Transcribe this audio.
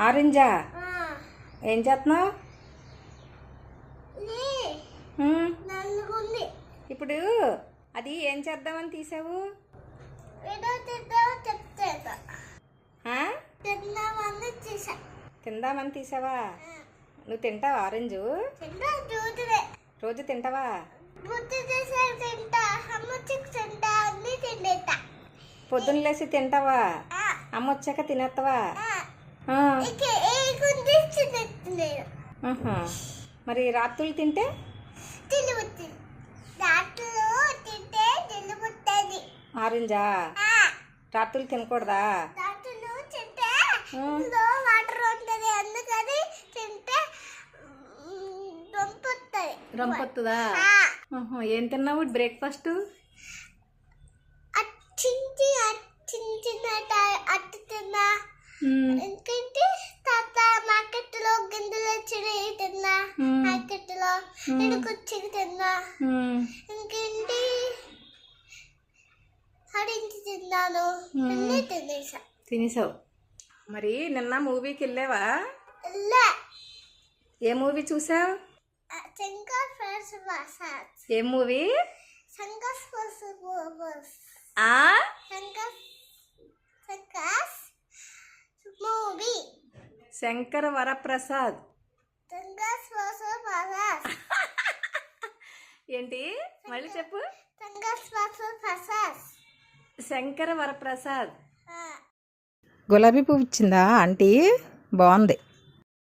ఆరెంజా? ఏం చేస్తున్నావు? ఇప్పుడు అది ఏం చేద్దామని తీసావు? తిందామని తీసావా? నువ్వు తింటావా ఆరెంజు? రోజు తింటావా? పొద్దున్న లేసి తింటావా? అమ్మ వచ్చాక తినేస్తావా? మరి రాత్రులు తింటే ఆరెంజా? రాత్రులు తినకూడదా? రంపొత్తుందా? ఏం తిన్నావు బ్రేక్ఫాస్ట్? అట్టు తిన్నా. ఇంకేంటి తాత మార్కెట్లో గింజలు తిన్నా. మార్కెట్లో ఇడుకొచ్చి తిన్నా. ఇంకేంటి హరించి తిన్నాను. తినేసావు. మరి నిన్న మూవీకి వెళ్ళావా? ఏ మూవీ చూసావు? ఏ మూవీ? శంకర వరప్రసాద్. ఏంటి మళ్ళీ చెప్పు. శంకర వరప్రసాద్. గులాబీ పువ్వు ఇచ్చిందా ఆంటీ? బాగుంది.